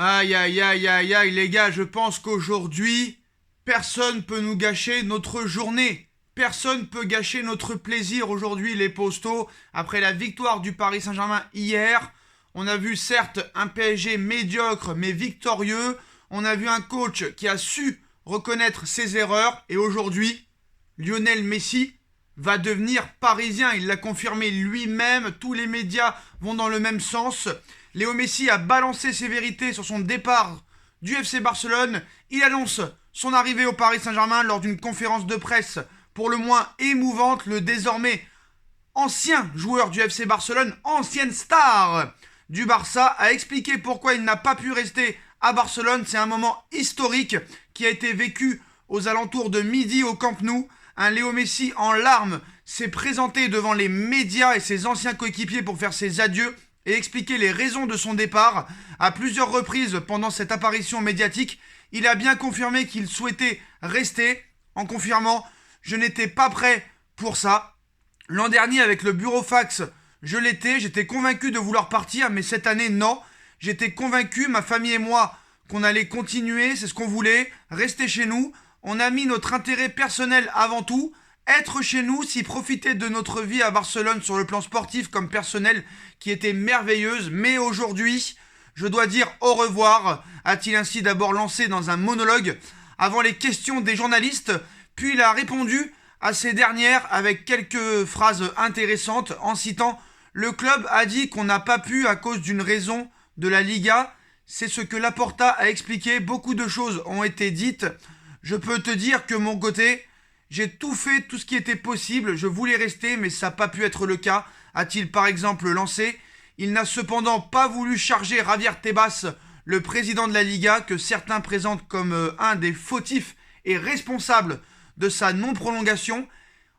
Aïe aïe aïe aïe aïe les gars, je pense qu'aujourd'hui, personne peut nous gâcher notre journée. Personne peut gâcher notre plaisir aujourd'hui les Postaux. Après la victoire du Paris Saint-Germain hier, on a vu certes un PSG médiocre mais victorieux. On a vu un coach qui a su reconnaître ses erreurs. Et aujourd'hui, Lionel Messi va devenir parisien. Il l'a confirmé lui-même. Tous les médias vont dans le même sens. Léo Messi a balancé ses vérités sur son départ du FC Barcelone. Il annonce son arrivée au Paris Saint-Germain lors d'une conférence de presse pour le moins émouvante. Le désormais ancien joueur du FC Barcelone, ancienne star du Barça, a expliqué pourquoi il n'a pas pu rester à Barcelone. C'est un moment historique qui a été vécu aux alentours de midi au Camp Nou. Un Léo Messi en larmes s'est présenté devant les médias et ses anciens coéquipiers pour faire ses adieux et expliquer les raisons de son départ. À plusieurs reprises pendant cette apparition médiatique, il a bien confirmé qu'il souhaitait rester, en confirmant « Je n'étais pas prêt pour ça ». L'an dernier, avec le Burofax, je l'étais, j'étais convaincu de vouloir partir, mais cette année, non. J'étais convaincu, ma famille et moi, qu'on allait continuer, c'est ce qu'on voulait, rester chez nous. On a mis notre intérêt personnel avant tout. Être chez nous, s'y profiter de notre vie à Barcelone sur le plan sportif comme personnel qui était merveilleuse. Mais aujourd'hui, je dois dire au revoir, a-t-il ainsi d'abord lancé dans un monologue avant les questions des journalistes. Puis il a répondu à ces dernières avec quelques phrases intéressantes en citant « Le club a dit qu'on n'a pas pu à cause d'une raison de la Liga ». C'est ce que Laporta a expliqué. Beaucoup de choses ont été dites. Je peux te dire que mon côté, j'ai tout fait, tout ce qui était possible. Je voulais rester, mais ça n'a pas pu être le cas, a-t-il par exemple lancé. Il n'a cependant pas voulu charger Javier Tebas, le président de la Liga, que certains présentent comme un des fautifs et responsables de sa non-prolongation.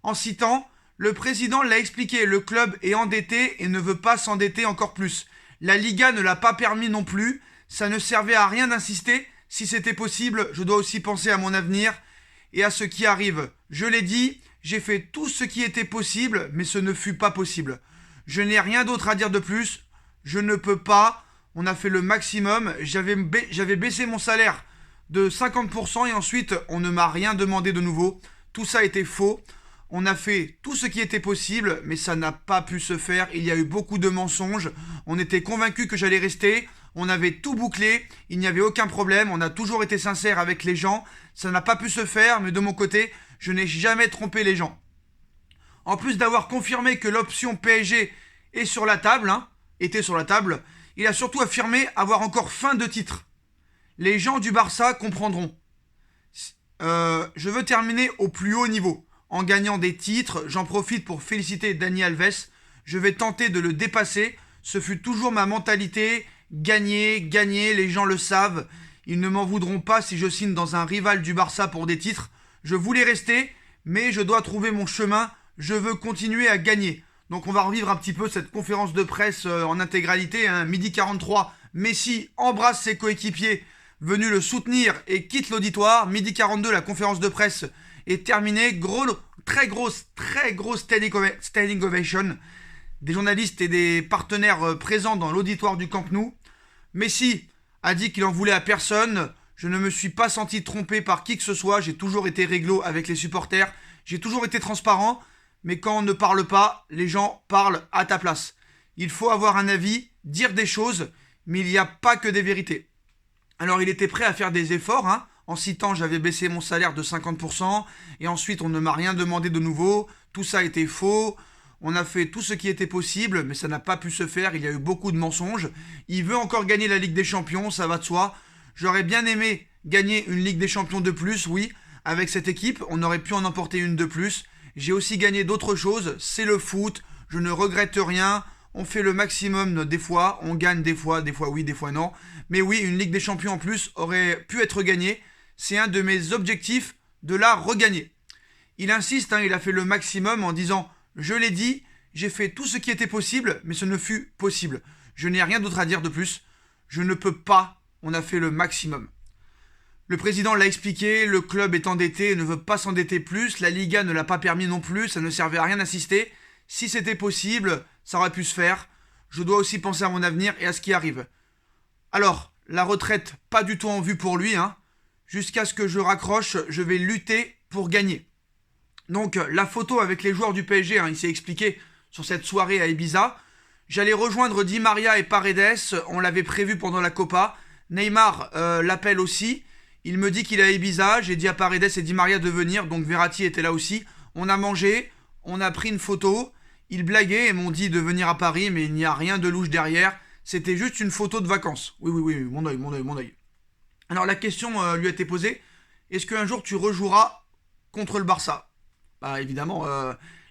En citant, le président l'a expliqué, le club est endetté et ne veut pas s'endetter encore plus. La Liga ne l'a pas permis non plus. Ça ne servait à rien d'insister. Si c'était possible, je dois aussi penser à mon avenir et à ce qui arrive. Je l'ai dit, j'ai fait tout ce qui était possible, mais ce ne fut pas possible. Je n'ai rien d'autre à dire de plus. Je ne peux pas. On a fait le maximum. J'avais baissé mon salaire de 50% et ensuite, on ne m'a rien demandé de nouveau. Tout ça était faux. On a fait tout ce qui était possible, mais ça n'a pas pu se faire. Il y a eu beaucoup de mensonges. On était convaincus que j'allais rester. On avait tout bouclé. Il n'y avait aucun problème. On a toujours été sincère avec les gens. Ça n'a pas pu se faire, mais de mon côté, je n'ai jamais trompé les gens. En plus d'avoir confirmé que l'option PSG est sur la table, était sur la table, il a surtout affirmé avoir encore faim de titre. Les gens du Barça comprendront. Je veux terminer au plus haut niveau. En gagnant des titres, j'en profite pour féliciter Dani Alves. Je vais tenter de le dépasser. Ce fut toujours ma mentalité. Gagner, gagner, les gens le savent. Ils ne m'en voudront pas si je signe dans un rival du Barça pour des titres. Je voulais rester, mais je dois trouver mon chemin. Je veux continuer à gagner. Donc on va revivre un petit peu cette conférence de presse en intégralité. Midi 43, Messi embrasse ses coéquipiers venus le soutenir et quitte l'auditoire. Midi 42, la conférence de presse est terminée. Très grosse standing ovation des journalistes et des partenaires présents dans l'auditoire du Camp Nou. Messi a dit qu'il en voulait à personne. Je ne me suis pas senti trompé par qui que ce soit. J'ai toujours été réglo avec les supporters. J'ai toujours été transparent. Mais quand on ne parle pas, les gens parlent à ta place. Il faut avoir un avis, dire des choses, mais il n'y a pas que des vérités. Alors il était prêt à faire des efforts, en citant j'avais baissé mon salaire de 50%, et ensuite on ne m'a rien demandé de nouveau, tout ça était faux, on a fait tout ce qui était possible, mais ça n'a pas pu se faire, il y a eu beaucoup de mensonges. Il veut encore gagner la Ligue des Champions, ça va de soi. J'aurais bien aimé gagner une Ligue des Champions de plus, oui, avec cette équipe, on aurait pu en emporter une de plus. J'ai aussi gagné d'autres choses, c'est le foot, je ne regrette rien, on fait le maximum des fois, on gagne des fois oui, des fois non. Mais oui, une Ligue des Champions en plus aurait pu être gagnée, c'est un de mes objectifs de la regagner. Il insiste, il a fait le maximum en disant « Je l'ai dit, j'ai fait tout ce qui était possible, mais ce ne fut possible. Je n'ai rien d'autre à dire de plus, je ne peux pas, on a fait le maximum. » Le président l'a expliqué, le club est endetté et ne veut pas s'endetter plus, la Liga ne l'a pas permis non plus, ça ne servait à rien d'insister. Si c'était possible, ça aurait pu se faire. Je dois aussi penser à mon avenir et à ce qui arrive. Alors, la retraite, pas du tout en vue pour lui, hein. Jusqu'à ce que je raccroche, je vais lutter pour gagner. Donc la photo avec les joueurs du PSG, hein, il s'est expliqué sur cette soirée à Ibiza. J'allais rejoindre Di Maria et Paredes, on l'avait prévu pendant la Copa. Neymar l'appelle aussi. Il me dit qu'il est à Ibiza, j'ai dit à Paredes et Di Maria de venir, donc Verratti était là aussi. On a mangé, on a pris une photo. Ils blaguaient et m'ont dit de venir à Paris, mais il n'y a rien de louche derrière. C'était juste une photo de vacances. Oui, mon œil. Alors la question lui a été posée, est-ce qu'un jour tu rejoueras contre le Barça? Bah évidemment,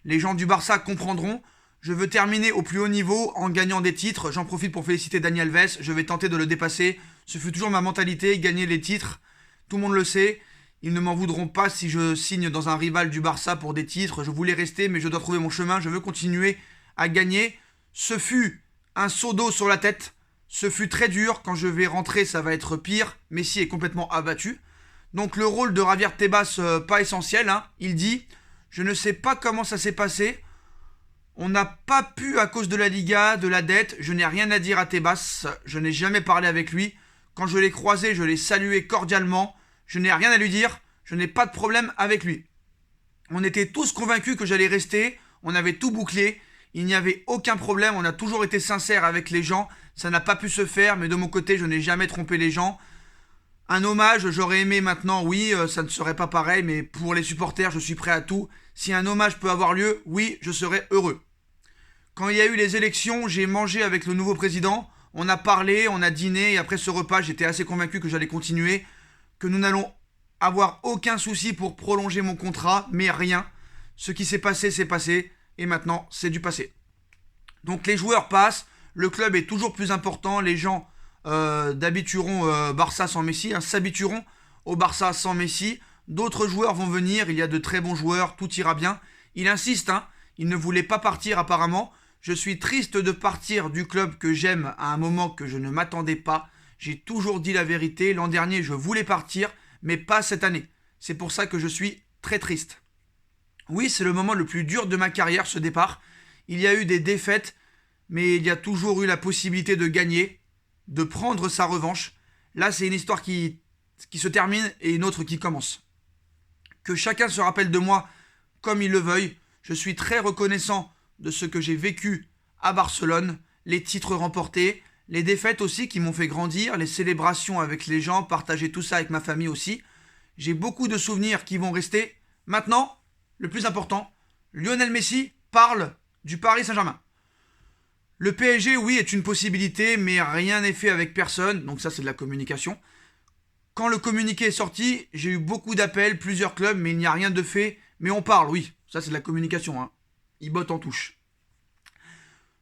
les gens du Barça comprendront. Je veux terminer au plus haut niveau en gagnant des titres. J'en profite pour féliciter Dani Alves, je vais tenter de le dépasser. Ce fut toujours ma mentalité, gagner les titres. Tout le monde le sait. Ils ne m'en voudront pas si je signe dans un rival du Barça pour des titres. Je voulais rester, mais je dois trouver mon chemin. Je veux continuer à gagner. Ce fut un seau d'eau sur la tête. Ce fut très dur. Quand je vais rentrer, ça va être pire. Messi est complètement abattu. Donc le rôle de Javier Tebas, pas essentiel, hein. Il dit, je ne sais pas comment ça s'est passé. On n'a pas pu à cause de la Liga, de la dette. Je n'ai rien à dire à Tebas. Je n'ai jamais parlé avec lui. Quand je l'ai croisé, je l'ai salué cordialement. Je n'ai rien à lui dire, je n'ai pas de problème avec lui. On était tous convaincus que j'allais rester, on avait tout bouclé, il n'y avait aucun problème, on a toujours été sincères avec les gens, ça n'a pas pu se faire, mais de mon côté, je n'ai jamais trompé les gens. Un hommage, j'aurais aimé maintenant, oui, ça ne serait pas pareil, mais pour les supporters, je suis prêt à tout. Si un hommage peut avoir lieu, oui, je serai heureux. Quand il y a eu les élections, j'ai mangé avec le nouveau président, on a parlé, on a dîné, et après ce repas, j'étais assez convaincu que j'allais continuer, que nous n'allons avoir aucun souci pour prolonger mon contrat, mais rien. Ce qui s'est passé, et maintenant, c'est du passé. Donc les joueurs passent, le club est toujours plus important, les gens d'habitueront Barça sans Messi, hein, s'habitueront au Barça sans Messi, d'autres joueurs vont venir, il y a de très bons joueurs, tout ira bien. Il insiste, hein, il ne voulait pas partir apparemment. Je suis triste de partir du club que j'aime à un moment que je ne m'attendais pas. J'ai toujours dit la vérité, l'an dernier je voulais partir, mais pas cette année. C'est pour ça que je suis très triste. Oui, c'est le moment le plus dur de ma carrière, ce départ. Il y a eu des défaites, mais il y a toujours eu la possibilité de gagner, de prendre sa revanche. Là, c'est une histoire qui se termine et une autre qui commence. Que chacun se rappelle de moi comme il le veuille. Je suis très reconnaissant de ce que j'ai vécu à Barcelone, les titres remportés, les défaites aussi qui m'ont fait grandir, les célébrations avec les gens, partager tout ça avec ma famille aussi. J'ai beaucoup de souvenirs qui vont rester. Maintenant, le plus important, Lionel Messi parle du Paris Saint-Germain. Le PSG, oui, est une possibilité, mais rien n'est fait avec personne, donc ça c'est de la communication. Quand le communiqué est sorti, j'ai eu beaucoup d'appels, plusieurs clubs, mais il n'y a rien de fait. Mais on parle, oui, ça c'est de la communication, hein. Il botte en touche.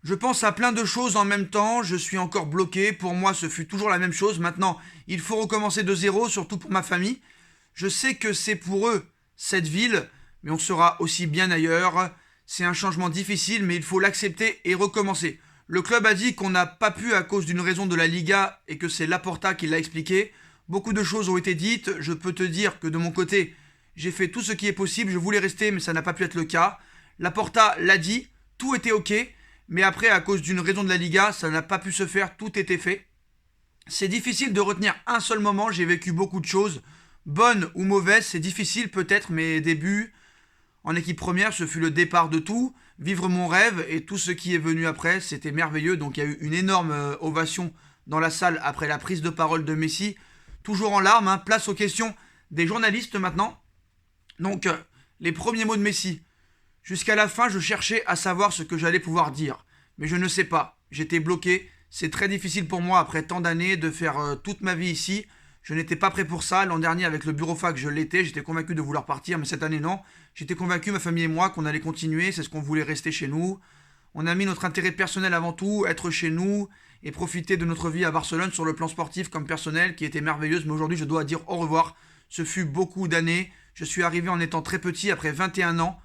Je pense à plein de choses en même temps, je suis encore bloqué, pour moi ce fut toujours la même chose, maintenant il faut recommencer de zéro, surtout pour ma famille. Je sais que c'est pour eux cette ville, mais on sera aussi bien ailleurs. C'est un changement difficile, mais il faut l'accepter et recommencer. Le club a dit qu'on n'a pas pu à cause d'une raison de la Liga et que c'est Laporta qui l'a expliqué. Beaucoup de choses ont été dites, je peux te dire que de mon côté, j'ai fait tout ce qui est possible, je voulais rester mais ça n'a pas pu être le cas. Laporta l'a dit, tout était ok, mais après à cause d'une raison de la Liga, ça n'a pas pu se faire, tout était fait. C'est difficile de retenir un seul moment, j'ai vécu beaucoup de choses, bonnes ou mauvaises, c'est difficile peut-être, mes débuts en équipe première, ce fut le départ de tout, vivre mon rêve et tout ce qui est venu après, c'était merveilleux, donc il y a eu une énorme ovation dans la salle après la prise de parole de Messi, toujours en larmes, hein. Place aux questions des journalistes maintenant. Donc, les premiers mots de Messi. Jusqu'à la fin, je cherchais à savoir ce que j'allais pouvoir dire. Mais je ne sais pas. J'étais bloqué. C'est très difficile pour moi, après tant d'années, de faire toute ma vie ici. Je n'étais pas prêt pour ça. L'an dernier, avec le Burofax, je l'étais. J'étais convaincu de vouloir partir, mais cette année, non. J'étais convaincu, ma famille et moi, qu'on allait continuer. C'est ce qu'on voulait, rester chez nous. On a mis notre intérêt personnel avant tout, être chez nous et profiter de notre vie à Barcelone sur le plan sportif comme personnel, qui était merveilleuse. Mais aujourd'hui, je dois dire au revoir. Ce fut beaucoup d'années. Je suis arrivé en étant très petit, après 21 ans.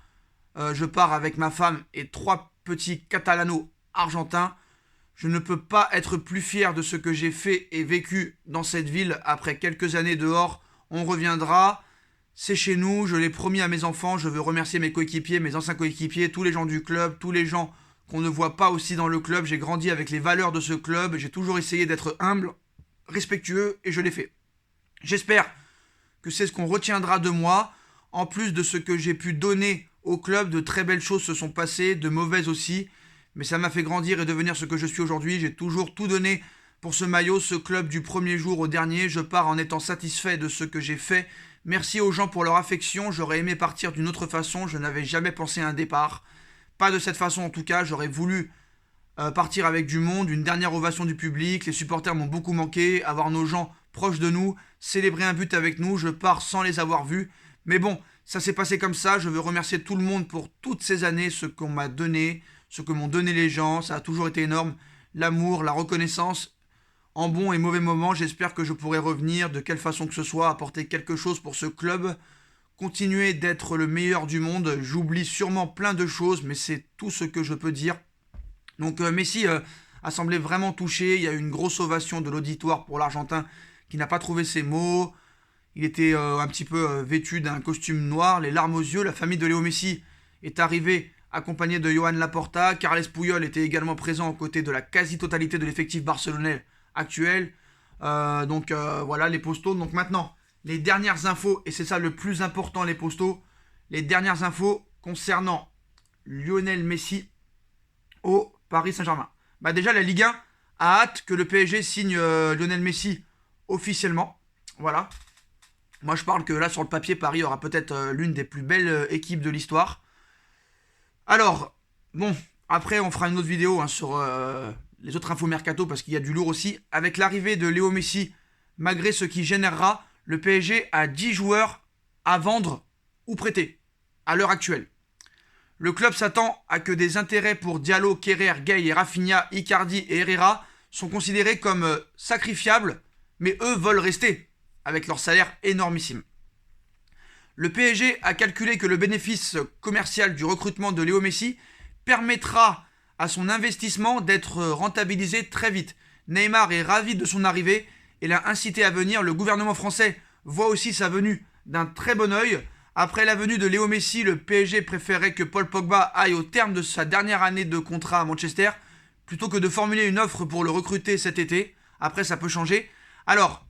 Je pars avec ma femme et 3 petits catalano-argentins. Je ne peux pas être plus fier de ce que j'ai fait et vécu dans cette ville après quelques années dehors. On reviendra. C'est chez nous, je l'ai promis à mes enfants. Je veux remercier mes coéquipiers, mes anciens coéquipiers, tous les gens du club, tous les gens qu'on ne voit pas aussi dans le club. J'ai grandi avec les valeurs de ce club. J'ai toujours essayé d'être humble. respectueux et je l'ai fait. J'espère que c'est ce qu'on retiendra de moi. En plus de ce que j'ai pu donner au club, de très belles choses se sont passées, de mauvaises aussi. Mais ça m'a fait grandir et devenir ce que je suis aujourd'hui. J'ai toujours tout donné pour ce maillot, ce club du premier jour au dernier. Je pars en étant satisfait de ce que j'ai fait. Merci aux gens pour leur affection. J'aurais aimé partir d'une autre façon. Je n'avais jamais pensé à un départ. Pas de cette façon en tout cas. J'aurais voulu partir avec du monde, une dernière ovation du public. Les supporters m'ont beaucoup manqué. Avoir nos gens proches de nous, célébrer un but avec nous. Je pars sans les avoir vus. Mais bon, ça s'est passé comme ça. Je veux remercier tout le monde pour toutes ces années, ce qu'on m'a donné, ce que m'ont donné les gens. Ça a toujours été énorme. L'amour, la reconnaissance, en bons et mauvais moments. J'espère que je pourrai revenir, de quelle façon que ce soit, apporter quelque chose pour ce club. Continuer d'être le meilleur du monde. J'oublie sûrement plein de choses, mais c'est tout ce que je peux dire. Donc Messi a semblé vraiment touché. Il y a eu une grosse ovation de l'auditoire pour l'Argentin qui n'a pas trouvé ses mots. Il était un petit peu vêtu d'un costume noir, les larmes aux yeux. La famille de Léo Messi est arrivée accompagnée de Johan Laporta. Carles Puyol était également présent aux côtés de la quasi-totalité de l'effectif barcelonais actuel. Voilà les postos. Donc maintenant, les dernières infos, et c'est ça le plus important les postos, les dernières infos concernant Lionel Messi au Paris Saint-Germain. Bah déjà, la Ligue 1 a hâte que le PSG signe Lionel Messi officiellement. Voilà. Moi, je parle que là, sur le papier, Paris aura peut-être l'une des plus belles équipes de l'histoire. Alors, bon, après, on fera une autre vidéo sur les autres infos mercato parce qu'il y a du lourd aussi. Avec l'arrivée de Léo Messi, malgré ce qui générera, le PSG a 10 joueurs à vendre ou prêter à l'heure actuelle. Le club s'attend à que des intérêts pour Diallo, Kerrer, Gueye et Rafinha, Icardi et Herrera sont considérés comme sacrifiables, mais eux veulent rester avec leur salaire énormissime. Le PSG a calculé que le bénéfice commercial du recrutement de Léo Messi permettra à son investissement d'être rentabilisé très vite. Neymar est ravi de son arrivée et l'a incité à venir. Le gouvernement français voit aussi sa venue d'un très bon œil. Après la venue de Léo Messi, le PSG préférait que Paul Pogba aille au terme de sa dernière année de contrat à Manchester plutôt que de formuler une offre pour le recruter cet été. Après, ça peut changer. Alors,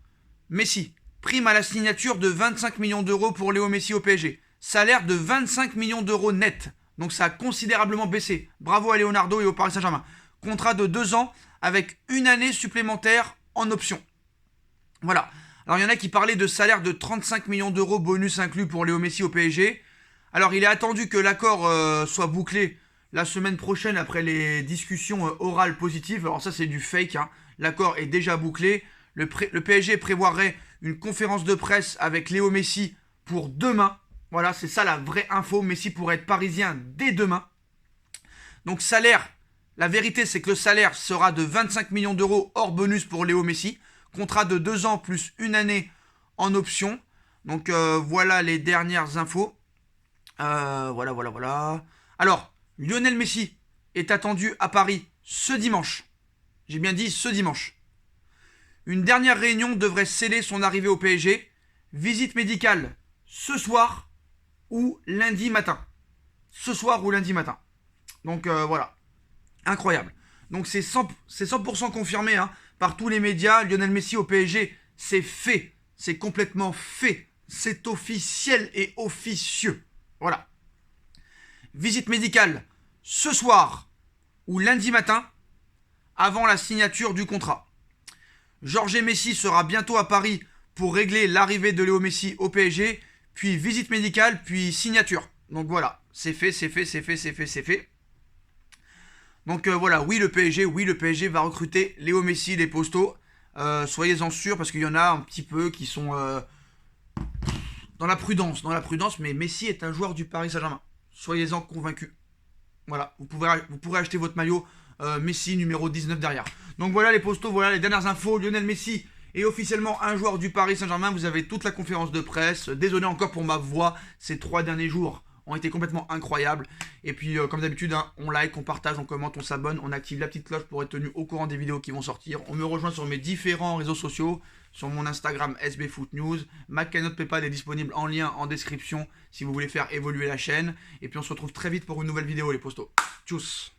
Messi, prime à la signature de 25 millions d'euros pour Léo Messi au PSG. Salaire de 25 millions d'euros net. Donc ça a considérablement baissé. Bravo à Leonardo et au Paris Saint-Germain. Contrat de 2 ans avec une année supplémentaire en option. Voilà. Alors il y en a qui parlaient de salaire de 35 millions d'euros bonus inclus pour Léo Messi au PSG. Alors il est attendu que l'accord soit bouclé la semaine prochaine après les discussions orales positives. Alors ça c'est du fake. L'accord est déjà bouclé. Le PSG prévoirait une conférence de presse avec Léo Messi pour demain. Voilà, c'est ça la vraie info. Messi pourrait être parisien dès demain. Donc salaire, la vérité c'est que le salaire sera de 25 millions d'euros hors bonus pour Léo Messi. Contrat de 2 ans plus une année en option. Donc voilà les dernières infos. Voilà. Alors, Lionel Messi est attendu à Paris ce dimanche. J'ai bien dit ce dimanche. Une dernière réunion devrait sceller son arrivée au PSG. Visite médicale ce soir ou lundi matin. Ce soir ou lundi matin. Donc voilà. Incroyable. Donc c'est 100% confirmé par tous les médias. Lionel Messi au PSG, c'est fait. C'est complètement fait. C'est officiel et officieux. Voilà. Visite médicale ce soir ou lundi matin avant la signature du contrat. Jorge Messi sera bientôt à Paris pour régler l'arrivée de Léo Messi au PSG, puis visite médicale, puis signature. Donc voilà, c'est fait. Donc voilà, oui le PSG va recruter Léo Messi, les postos. Soyez-en sûrs parce qu'il y en a un petit peu qui sont dans la prudence, mais Messi est un joueur du Paris Saint-Germain. Soyez-en convaincus. Voilà, vous pourrez acheter votre maillot Messi numéro 19 derrière. Donc voilà les postos, voilà les dernières infos. Lionel Messi est officiellement un joueur du Paris Saint-Germain. Vous avez toute la conférence de presse. Désolé encore pour ma voix, ces 3 derniers jours ont été complètement incroyables. Et puis comme d'habitude, on like, on partage, on commente, on s'abonne, on active la petite cloche pour être tenu au courant des vidéos qui vont sortir. On me rejoint sur mes différents réseaux sociaux, sur mon Instagram SBFootNews. Ma cagnotte PayPal est disponible en lien en description si vous voulez faire évoluer la chaîne. Et puis on se retrouve très vite pour une nouvelle vidéo les postos. Tchuss.